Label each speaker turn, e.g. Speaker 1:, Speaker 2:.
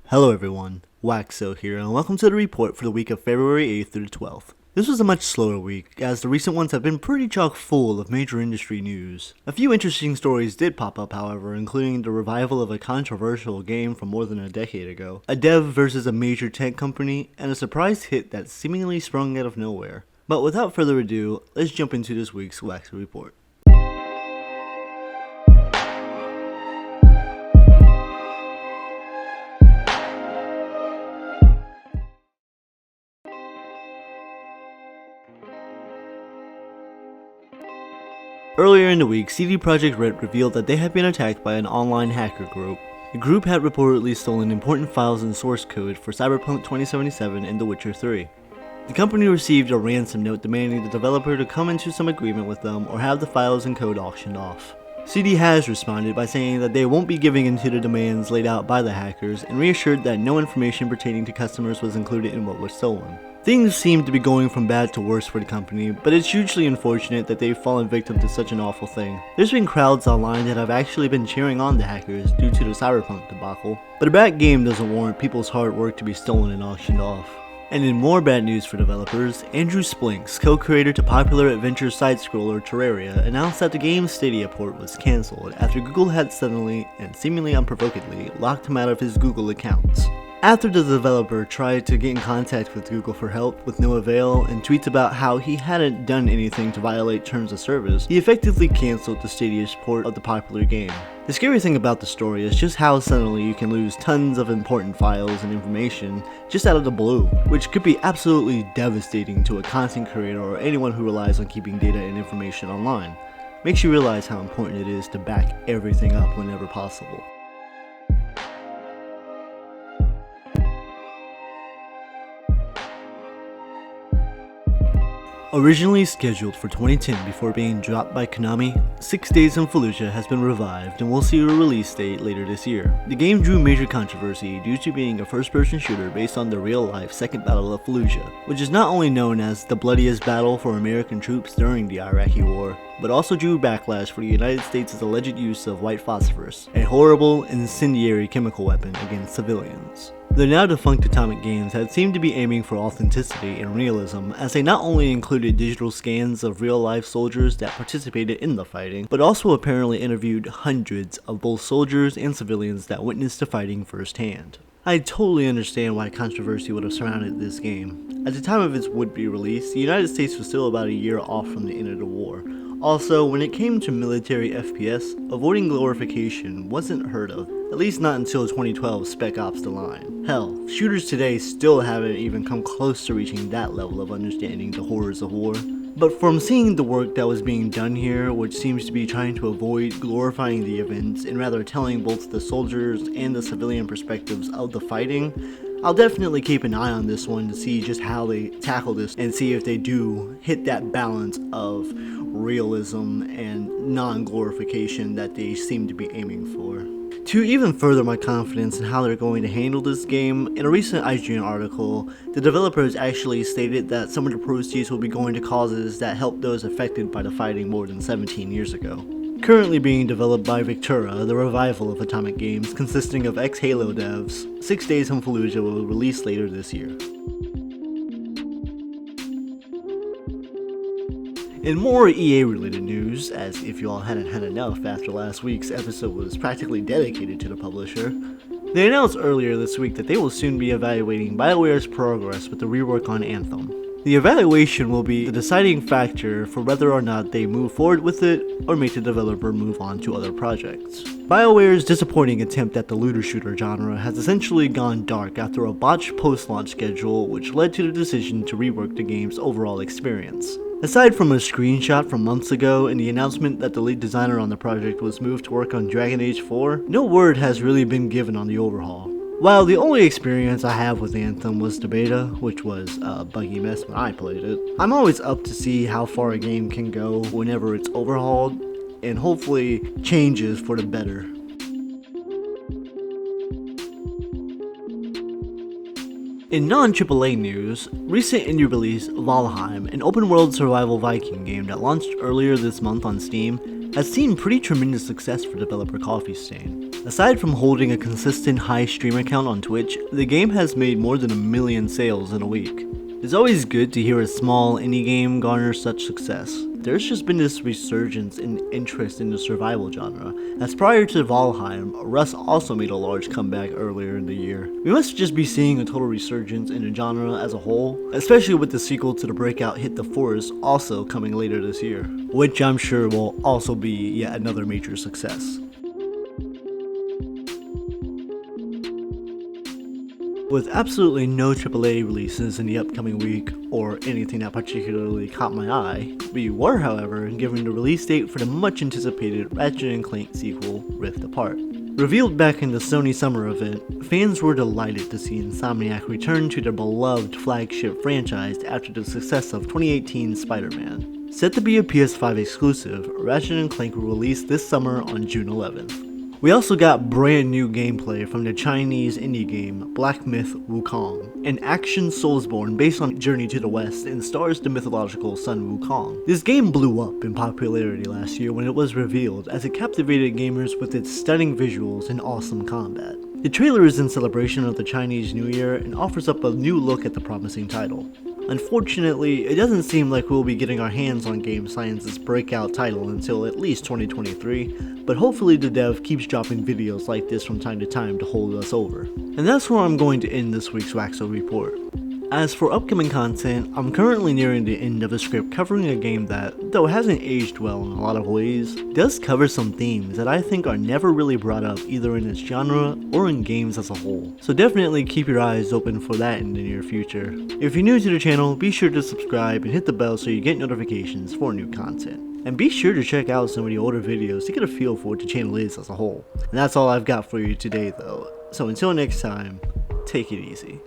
Speaker 1: Hello everyone, Waxo here, and welcome to the report for the week of February 8th through the 12th. This was a much slower week, as the recent ones have been pretty chock full of major industry news. A few interesting stories did pop up, however, including the revival of a controversial game from more than a decade ago, a dev versus a major tech company, and a surprise hit that seemingly sprung out of nowhere. But without further ado, let's jump into this week's Waxo Report. Earlier in the week, CD Projekt Red revealed that they had been attacked by an online hacker group. The group had reportedly stolen important files and source code for Cyberpunk 2077 and The Witcher 3. The company received a ransom note demanding the developer to come into some agreement with them or have the files and code auctioned off. CD has responded by saying that they won't be giving in to the demands laid out by the hackers and reassured that no information pertaining to customers was included in what was stolen. Things seem to be going from bad to worse for the company, but it's hugely unfortunate that they've fallen victim to such an awful thing. There's been crowds online that have actually been cheering on the hackers due to the Cyberpunk debacle, but a bad game doesn't warrant people's hard work to be stolen and auctioned off. And in more bad news for developers, Andrew Splinks, co-creator to popular adventure side-scroller Terraria, announced that the game's Stadia port was cancelled after Google had suddenly and seemingly unprovokedly locked him out of his Google accounts. After the developer tried to get in contact with Google for help with no avail and tweets about how he hadn't done anything to violate terms of service, he effectively cancelled the Stadia port of the popular game. The scary thing about the story is just how suddenly you can lose tons of important files and information just out of the blue, which could be absolutely devastating to a content creator or anyone who relies on keeping data and information online. Makes you realize how important it is to back everything up whenever possible. Originally scheduled for 2010 before being dropped by Konami, 6 Days in Fallujah has been revived and will see a release date later this year. The game drew major controversy due to being a first-person shooter based on the real-life Second Battle of Fallujah, which is not only known as the bloodiest battle for American troops during the Iraqi War, but also drew backlash for the United States' alleged use of white phosphorus, a horrible, incendiary chemical weapon against civilians. The now defunct Atomic Games had seemed to be aiming for authenticity and realism, as they not only included digital scans of real-life soldiers that participated in the fighting, but also apparently interviewed hundreds of both soldiers and civilians that witnessed the fighting firsthand. I totally understand why controversy would have surrounded this game. At the time of its would-be release, the United States was still about a year off from the end of the war. Also, when it came to military FPS, avoiding glorification wasn't heard of, at least not until 2012 Spec Ops The Line. Hell, shooters today still haven't even come close to reaching that level of understanding the horrors of war. But from seeing the work that was being done here, which seems to be trying to avoid glorifying the events and rather telling both the soldiers and the civilian perspectives of the fighting, I'll definitely keep an eye on this one to see just how they tackle this and see if they do hit that balance of realism and non-glorification that they seem to be aiming for. To even further my confidence in how they're going to handle this game, in a recent IGN article, the developers actually stated that some of the proceeds will be going to causes that helped those affected by the fighting more than 17 years ago. Currently being developed by Victura, the revival of Atomic Games consisting of ex-Halo devs, 6 Days in Fallujah will release later this year. In more EA-related news, as if y'all hadn't had enough after last week's episode was practically dedicated to the publisher, they announced earlier this week that they will soon be evaluating BioWare's progress with the rework on Anthem. The evaluation will be the deciding factor for whether or not they move forward with it or make the developer move on to other projects. BioWare's disappointing attempt at the looter shooter genre has essentially gone dark after a botched post-launch schedule which led to the decision to rework the game's overall experience. Aside from a screenshot from months ago and the announcement that the lead designer on the project was moved to work on Dragon Age 4, no word has really been given on the overhaul. While the only experience I have with Anthem was the beta, which was a buggy mess when I played it, I'm always up to see how far a game can go whenever it's overhauled and hopefully changes for the better. In non-AAA news, recent indie release Valheim, an open-world survival Viking game that launched earlier this month on Steam, has seen pretty tremendous success for developer Coffee Stain. Aside from holding a consistent high streamer count on Twitch, the game has made more than 1 million sales in a week. It's always good to hear a small indie game garner such success. There's just been this resurgence in interest in the survival genre, as prior to Valheim, Rust also made a large comeback earlier in the year. We must just be seeing a total resurgence in the genre as a whole, especially with the sequel to the breakout hit The Forest also coming later this year, which I'm sure will also be yet another major success. With absolutely no AAA releases in the upcoming week, or anything that particularly caught my eye, we were, however, given the release date for the much anticipated Ratchet and Clank sequel, Rift Apart. Revealed back in the Sony Summer event, fans were delighted to see Insomniac return to their beloved flagship franchise after the success of 2018's Spider-Man. Set to be a PS5 exclusive, Ratchet and Clank will release this summer on June 11th. We also got brand new gameplay from the Chinese indie game Black Myth Wukong, an action Soulsborne based on Journey to the West and stars the mythological Sun Wukong. This game blew up in popularity last year when it was revealed, as it captivated gamers with its stunning visuals and awesome combat. The trailer is in celebration of the Chinese New Year and offers up a new look at the promising title. Unfortunately, it doesn't seem like we'll be getting our hands on Game Science's breakout title until at least 2023, but hopefully the dev keeps dropping videos like this from time to time to hold us over. And that's where I'm going to end this week's Waxo Report. As for upcoming content, I'm currently nearing the end of a script covering a game that, though it hasn't aged well in a lot of ways, does cover some themes that I think are never really brought up either in its genre or in games as a whole. So definitely keep your eyes open for that in the near future. If you're new to the channel, be sure to subscribe and hit the bell so you get notifications for new content. And be sure to check out some of the older videos to get a feel for what the channel is as a whole. And that's all I've got for you today though. So until next time, take it easy.